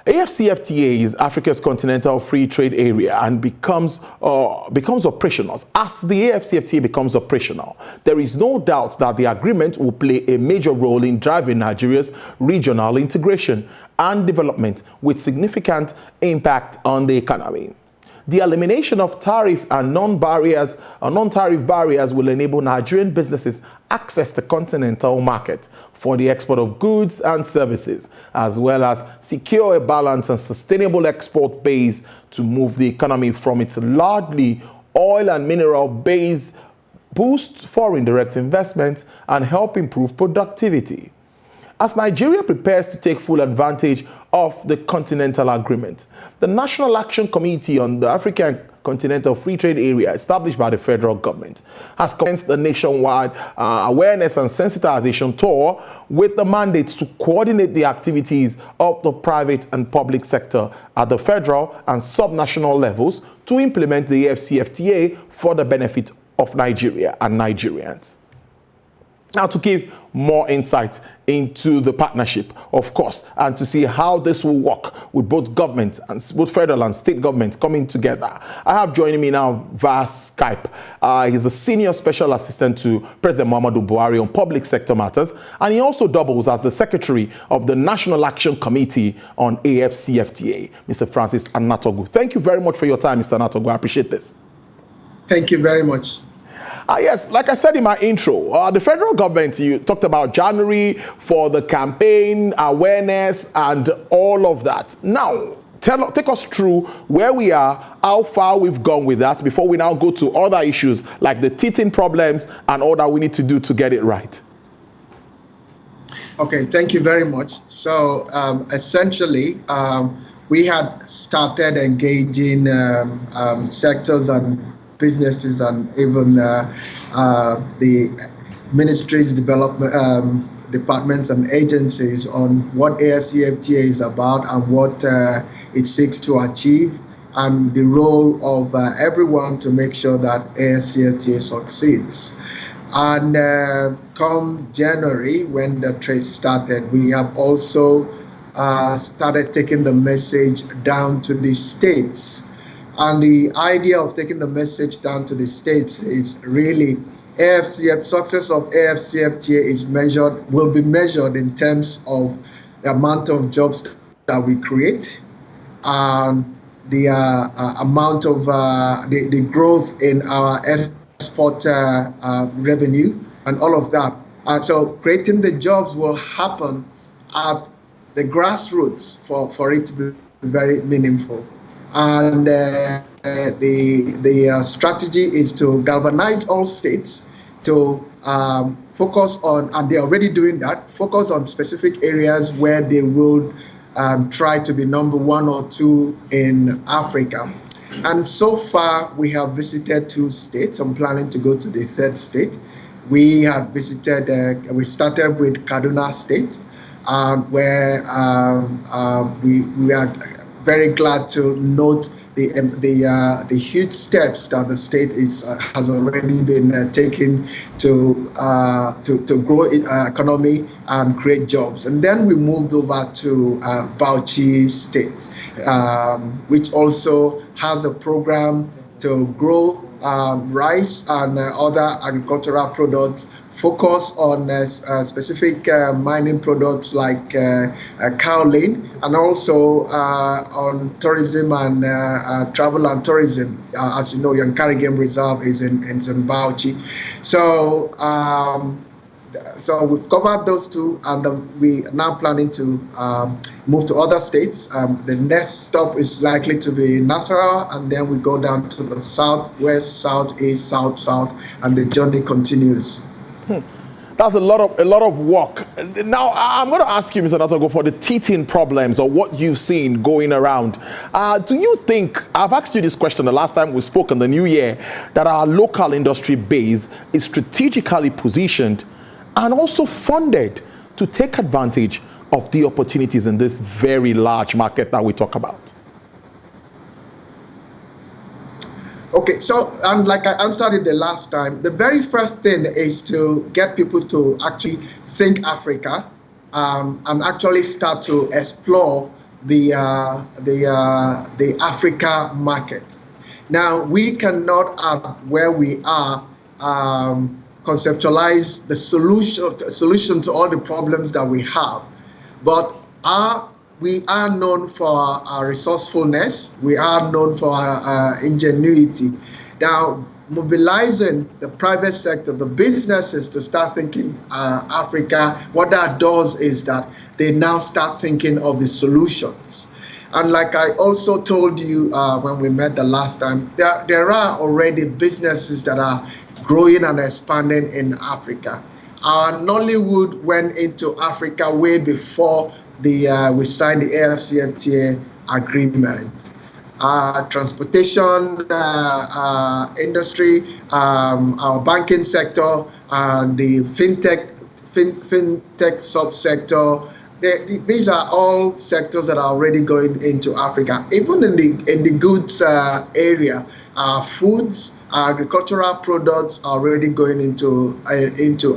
AfCFTA is Africa's continental free trade area and becomes operational. As the AfCFTA becomes operational, there is no doubt that the agreement will play a major role in driving Nigeria's regional integration and development with significant impact on the economy. The elimination of tariff and non-tariff barriers will enable Nigerian businesses access the continental market for the export of goods and services, as well as secure a balanced and sustainable export base to move the economy from its largely oil and mineral base, boost foreign direct investment, and help improve productivity. As Nigeria prepares to take full advantage of the Continental Agreement, the National Action Committee on the African Continental Free Trade Area, established by the federal government, has commenced a nationwide awareness and sensitization tour with the mandate to coordinate the activities of the private and public sector at the federal and subnational levels to implement the AfCFTA for the benefit of Nigeria and Nigerians. Now, to give more insight into the partnership, of course, and to see how this will work with both governments and both federal and state governments coming together, I have joining me now via Skype. He's a senior special assistant to President Muhammadu Buhari on public sector matters, and he also doubles as the secretary of the National Action Committee on AfCFTA, Mr. Francis Anatogu. Thank you very much for your time, Mr. Anatogu. I appreciate this. Thank you very much. Yes, like I said in my intro, the federal government, you talked about January for the campaign, awareness, and all of that. Now, take us through where we are, how far we've gone with that before we now go to other issues like the teething problems and all that we need to do to get it right. Okay, thank you very much. So essentially, we had started engaging sectors and businesses and even the ministries, departments and agencies on what AfCFTA is about and what it seeks to achieve, and the role of everyone to make sure that AfCFTA succeeds. And come January, when the trade started, we have also started taking the message down to the states. And the idea of taking the message down to the states is really success of AfCFTA will be measured in terms of the amount of jobs that we create, and the amount of the growth in our export revenue and all of that. So creating the jobs will happen at the grassroots for it to be very meaningful. And the strategy is to galvanize all states to focus on, and they're already doing that, focus on specific areas where they will try to be number 1 or 2 in Africa. And so far, we have visited 2 states. I'm planning to go to the 3rd state. We had visited, we started with Kaduna State, where we are very glad to note the huge steps that the state has already been taking to grow its economy and create jobs. And then we moved over to Bauchi State, which also has a program to grow rice and other agricultural products, focus on specific mining products like kaolin, and also on tourism and travel and tourism. As you know, Yankari Game Reserve is in Bauchi. So we've covered those 2, and we are now planning to move to other states. The next stop is likely to be Nasarawa, and then we go down to the south, west, southeast, south, and the journey continues. That's a lot of work. Now, I'm going to ask you, Mr. Anatogu, for the teething problems or what you've seen going around. Do you think, I've asked you this question the last time we spoke in the new year, that our local industry base is strategically positioned and also funded to take advantage of the opportunities in this very large market that we talk about? Okay, so, and like I answered it the last time, the very first thing is to get people to actually think Africa and actually start to explore the Africa market. Now, we cannot, at where we are, conceptualize the solution to all the problems that we have, but we are known for our resourcefulness. We are known for our ingenuity. Now, mobilizing the private sector, the businesses, to start thinking Africa, what that does is that they now start thinking of the solutions. And like I also told you when we met the last time, there are already businesses that are growing and expanding in Africa. Our Nollywood went into Africa way before we signed the AfCFTA agreement. Transportation industry, our banking sector, the fintech subsector. These are all sectors that are already going into Africa. Even in the goods area, foods, agricultural products are already going into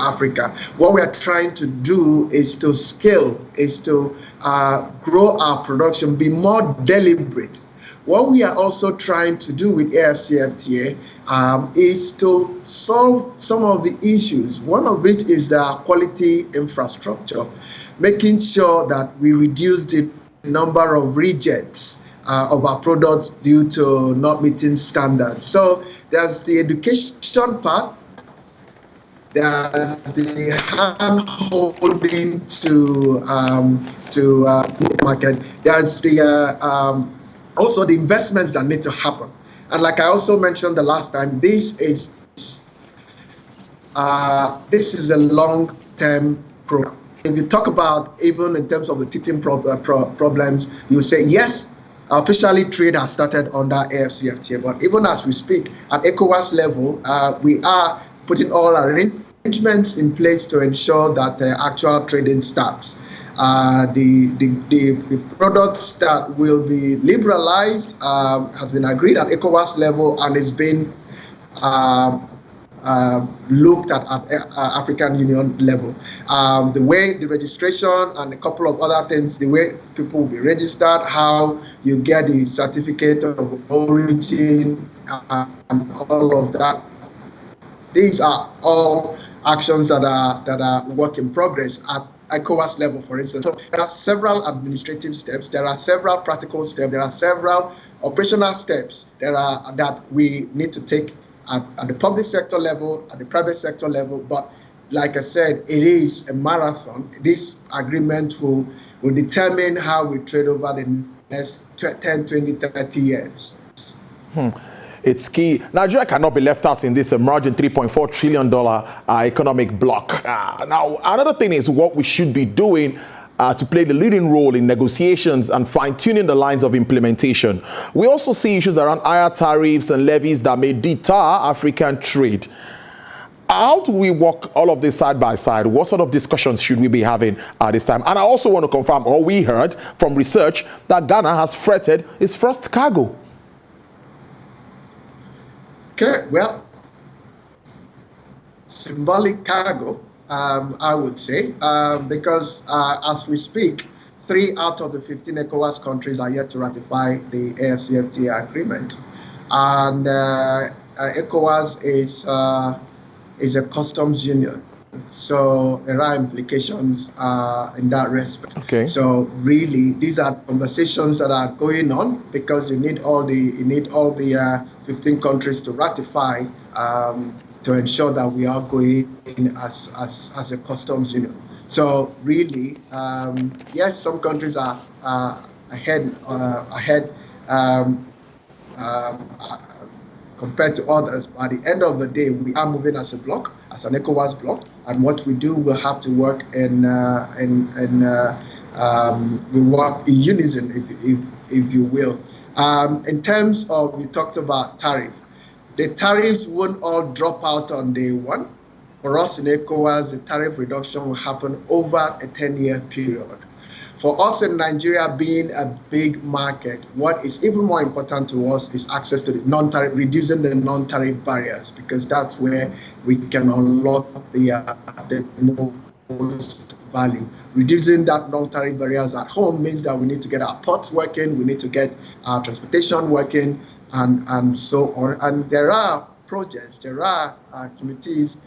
Africa. What we are trying to do is to scale, is to grow our production, be more deliberate. What we are also trying to do with AfCFTA is to solve some of the issues. One of which is quality infrastructure, making sure that we reduce the number of rejects of our products due to not meeting standards. So there's the education part, there's the hand-holding to market, there's the also the investments that need to happen. And like I also mentioned the last time, this is a long-term program. If you talk about, even in terms of the teething problems, you say yes, officially trade has started under AfCFTA, but even as we speak, at ECOWAS level, we are putting all arrangements in place to ensure that the actual trading starts. The products that will be liberalized has been agreed at ECOWAS level and is being looked at African Union level. The way the registration and a couple of other things, the way people will be registered, how you get the certificate of origin, and all of that. These are all actions that are work in progress at ECOWAS level, for instance. So there are several administrative steps, there are several practical steps, there are several operational steps that we need to take at the public sector level, at the private sector level. But like I said, it is a marathon. This agreement will determine how we trade over the next 10, 20, 30 years. It's key. Nigeria cannot be left out in this emerging $3.4 trillion economic bloc. Now, another thing is what we should be doing to play the leading role in negotiations and fine-tuning the lines of implementation. We also see issues around higher tariffs and levies that may deter African trade. How do we work all of this side by side? What sort of discussions should we be having at this time? And I also want to confirm, or we heard from research, that Ghana has freighted its first cargo. Okay, well, symbolic cargo, I would say, because as we speak, 3 out of the 15 ECOWAS countries are yet to ratify the AfCFTA agreement. And ECOWAS is a customs union. So there are implications in that respect. Okay. So really, these are conversations that are going on because you need all the 15 countries to ratify to ensure that we are going in as a customs union. So really, yes, some countries are ahead compared to others, but at the end of the day, we are moving as a bloc, as an ECOWAS bloc, and what we do will have to work we work in unison, if you will. In terms of, we talked about tariff. The tariffs won't all drop out on day one. For us in ECOWAS, the tariff reduction will happen over a 10-year period. For us in Nigeria, being a big market, what is even more important to us is access to the non-tariff, reducing the non-tariff barriers, because that's where we can unlock the most value. reducing that non-tariff barriers at home means that we need to get our ports working, we need to get our transportation working, and so on. And there are projects, there are committees,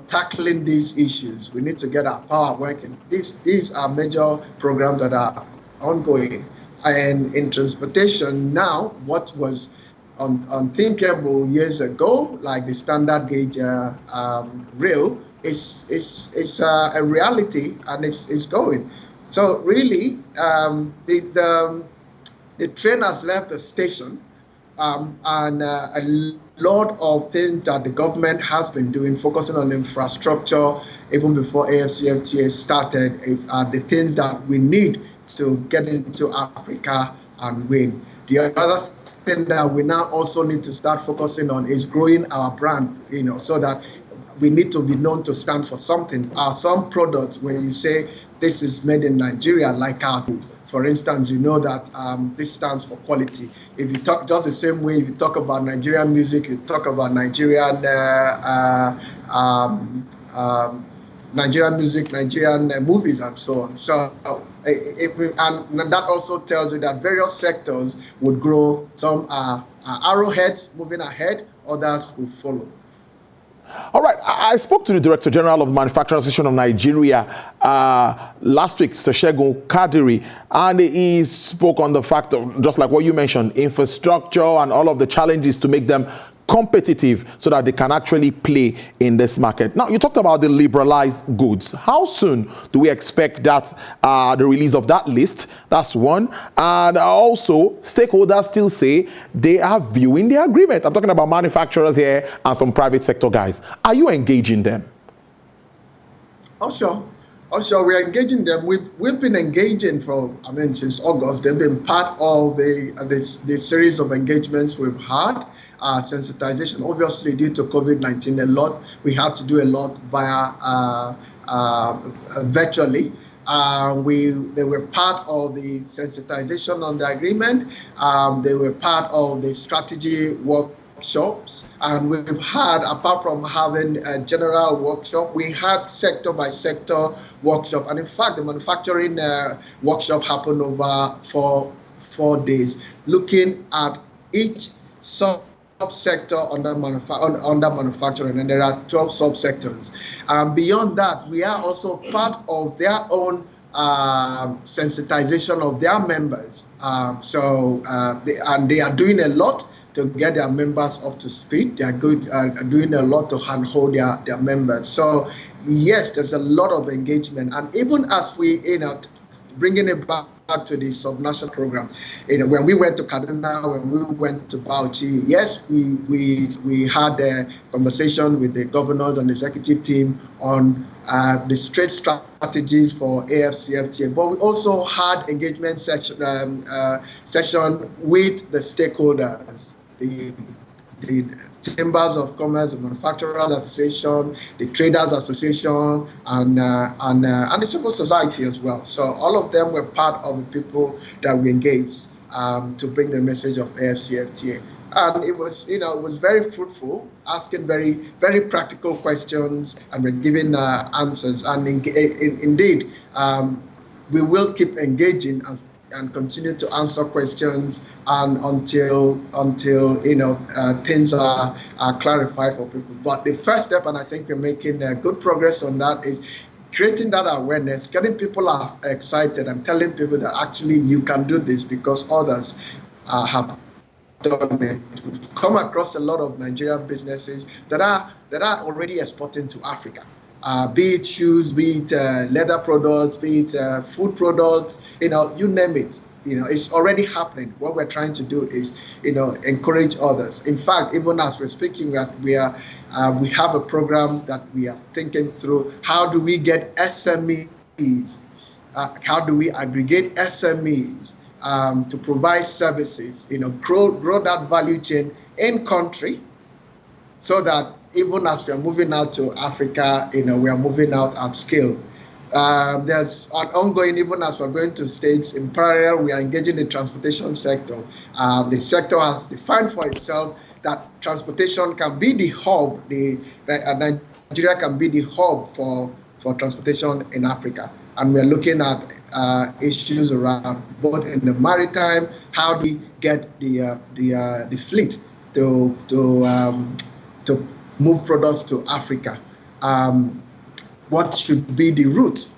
tackling these issues. We need to get our power working. These are major programs that are ongoing. And in transportation now, what was unthinkable years ago, like the standard gauge rail, is a reality, and it's going. So really, the train has left the station, and a lot of things that the government has been doing, focusing on infrastructure, even before AfCFTA started, are the things that we need to get into Africa and win. The other thing that we now also need to start focusing on is growing our brand, so that we need to be known to stand for something. Some products, when you say this is made in Nigeria, like our, for instance, you know that this stands for quality. If you talk just the same way, if you talk about Nigerian music, you talk about Nigerian music, Nigerian movies, and so on. So, and that also tells you that various sectors would grow. Some are arrowheads moving ahead, others will follow. All right, I spoke to the Director General of the Manufacturing Association of Nigeria last week, Seshegun Kadiri, and he spoke on the fact of, just like what you mentioned, infrastructure and all of the challenges to make them competitive so that they can actually play in this market. Now, you talked about the liberalized goods. How soon do we expect that the release of that list? That's one. And also, stakeholders still say they are viewing the agreement. I'm talking about manufacturers here and some private sector guys. Are you engaging them? Oh, sure. Also, we are engaging them. We've been engaging since August. They've been part of the series of engagements we've had. Sensitization, obviously, due to COVID-19, we had to do a lot via virtually. They were part of the sensitization on the agreement. They were part of the strategy workshops, and we've had, apart from having a general workshop, we had sector by sector workshop. And in fact, the manufacturing workshop happened over four days, looking at each subsector under manufacturing, and there are 12 subsectors. Beyond that, we are also part of their own sensitization of their members. They are doing a lot to get their members up to speed. They are doing a lot to handhold their members. So yes, there's a lot of engagement, and even as we bringing it back to the subnational program, when we went to Kaduna, when we went to Bauchi, yes, we had a conversation with the governors and the executive team on the straight strategy for AfCFTA, but we also had engagement session with the stakeholders, the Chambers of Commerce, the Manufacturers Association, the Traders Association, and the civil society as well. So all of them were part of the people that we engaged to bring the message of AfCFTA. And it was, it was very fruitful, asking very, very practical questions, and we're giving answers. And indeed, we will keep engaging and continue to answer questions, and until things are clarified for people. But the first step, and I think we're making good progress on that, is creating that awareness, getting people excited, and telling people that actually you can do this because others have done it. We've come across a lot of Nigerian businesses that are already exporting to Africa. Be it shoes, be it leather products, be it food products, you name it. It's already happening. What we're trying to do is, encourage others. In fact, even as we're speaking, we have a program that we are thinking through. How do we get SMEs? How do we aggregate SMEs to provide services? Grow that value chain in country, so that even as we are moving out to Africa, we are moving out at scale. There's an ongoing, even as we're going to states, in parallel, we are engaging the transportation sector. The sector has defined for itself that transportation can be the hub, Nigeria can be the hub for transportation in Africa. and we're looking at issues around both in the maritime. How do we get the fleet to move products to Africa? What should be the route?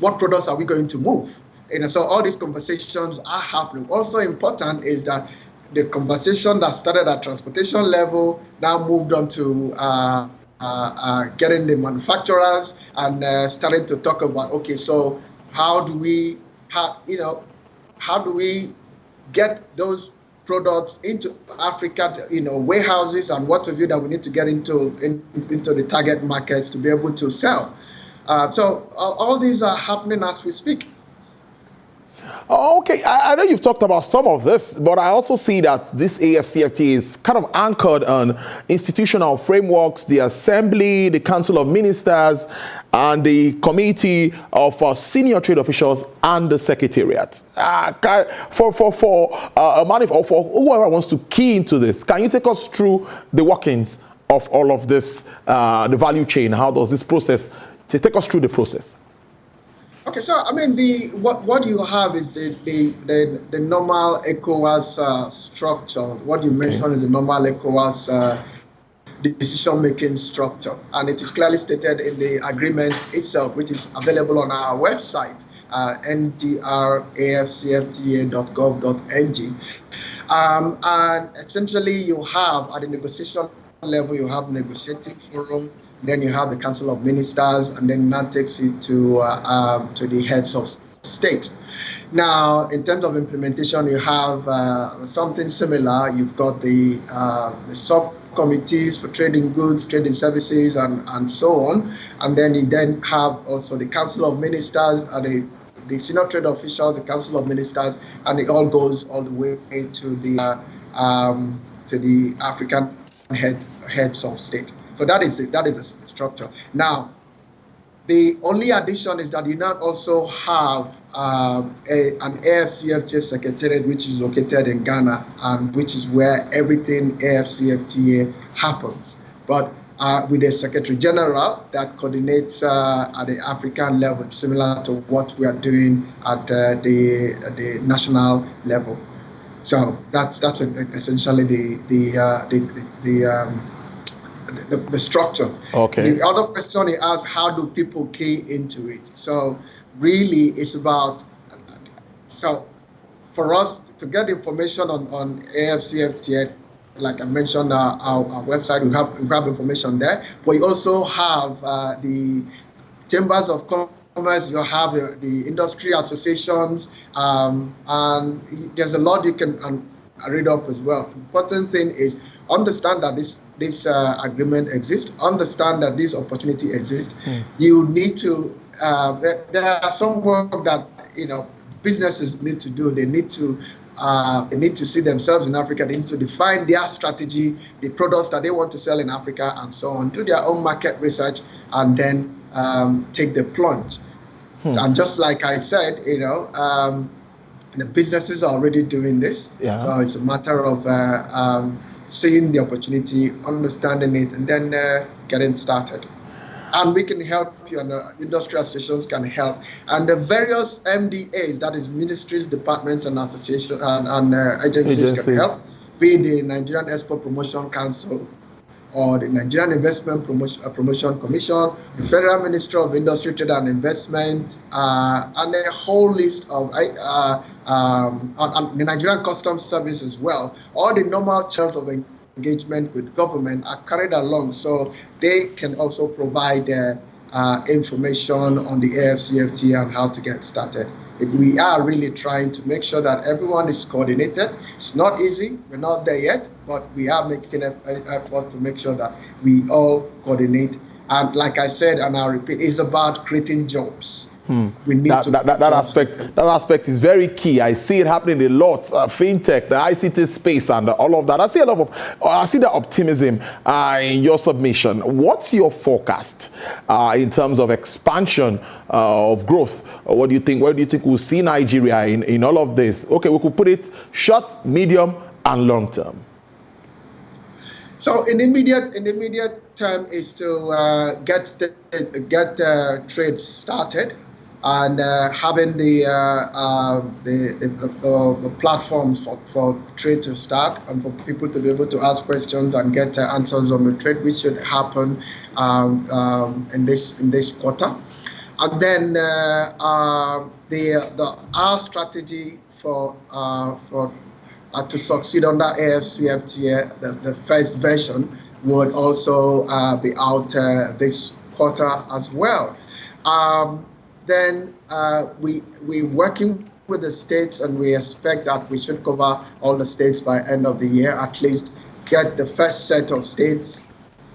What products are we going to move? So all these conversations are happening. Also important is that the conversation that started at transportation level now moved on to getting the manufacturers and starting to talk about, okay, so how do we get those products into Africa, warehouses and what have you that we need to get into the target markets to be able to sell. So all these are happening as we speak. Okay, I know you've talked about some of this, but I also see that this AfCFTA is kind of anchored on institutional frameworks, the Assembly, the Council of Ministers, and the Committee of Senior Trade Officials and the Secretariat. For whoever wants to key into this, can you take us through the workings of all of this, the value chain? How does this process, take us through the process? Okay, so I mean, what you have is the normal ECOWAS structure. What you mentioned is the normal ECOWAS decision-making structure, and it is clearly stated in the agreement itself, which is available on our website, ndrafcfta.gov.ng. And essentially, you have at the negotiation level, you have negotiating forum. Then you have the Council of Ministers, and then that takes it to the heads of state. Now, in terms of implementation, you have something similar. You've got the subcommittees for trading goods, trading services, and so on. And then you then have also the Council of Ministers, the senior trade officials, the Council of Ministers, and it all goes all the way to the African heads of state. So that is the structure. Now, the only addition is that you now also have an AfCFTA secretariat, which is located in Ghana, and which is where everything AfCFTA happens. But with a Secretary General that coordinates at the African level, similar to what we are doing at the national level. So that's essentially the structure. Okay. The other question he asked, how do people key into it? So really it's about, so for us to get information on AfCFTA, like I mentioned, our website, we have information there, but you also have the chambers of commerce, you have the industry associations, and there's a lot you can read up as well. The important thing is understand that this agreement exists, understand that this opportunity exists. You need to, there are some work that, businesses need to do. They need to see themselves in Africa. They need to define their strategy, the products that they want to sell in Africa, and so on. Do their own market research, and then take the plunge. And just like I said, the businesses are already doing this. Yeah. So it's a matter of seeing the opportunity, understanding it, and then getting started. And we can help you, and industry associations can help. And the various MDAs, that is ministries, departments, and associations and agencies can help, be it the Nigerian Export Promotion Council, or the Nigerian Investment Promotion Commission, the Federal Ministry of Industry, Trade and Investment, and a whole list of the Nigerian Customs Service as well. All the normal channels of engagement with government are carried along, so they can also provide information on the AfCFTA and how to get started. We are really trying to make sure that everyone is coordinated. It's not easy, we're not there yet, but we are making an effort to make sure that we all coordinate. And like I said, and I'll repeat, it's about creating jobs. We need that aspect is very key. I see it happening a lot. Fintech, the ICT space, and all of that. I see the optimism in your submission. What's your forecast in terms of expansion of growth? What do you think? Where do you think we'll see Nigeria in all of this? Okay, we could put it short, medium, and long term. So in the immediate term is to get trade started. and having the platforms for trade to start and for people to be able to ask questions and get answers on the trade, which should happen in this quarter. And then our strategy for to succeed under AfCFTA, the first version, would also be out this quarter as well. Then we're working with the states, and we expect that we should cover all the states by end of the year, at least get the first set of states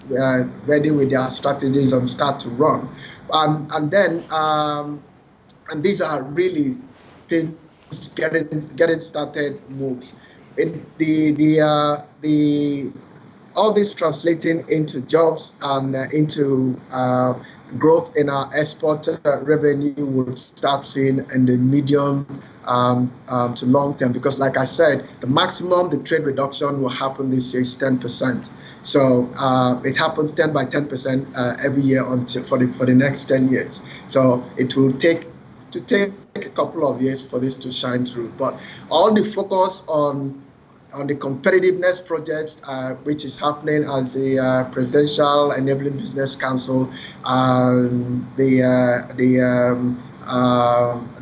ready with their strategies and start to run. And then these are really things getting started moves. In all this translating into jobs and into growth in our export revenue, we'll start seeing in the medium to long term, because like I said, the maximum the trade reduction will happen this year is 10%. So it happens 10 by 10% every year until for the next 10 years. So it will take a couple of years for this to shine through. But all the focus on the competitiveness projects, which is happening as the Presidential Enabling Business Council, the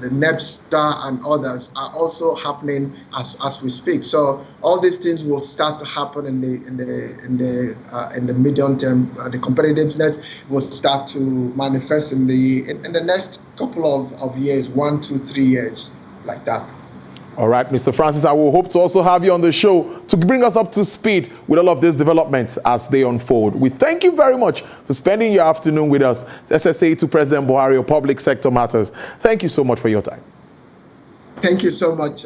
NEPSTA and others are also happening as we speak. So all these things will start to happen in the medium term. The competitiveness will start to manifest in the next couple of years, 1, 2, 3 years, like that. All right, Mr. Francis, I will hope to also have you on the show to bring us up to speed with all of these developments as they unfold. We thank you very much for spending your afternoon with us. SSA to President Buhari of Public Sector Matters. Thank you so much for your time. Thank you so much.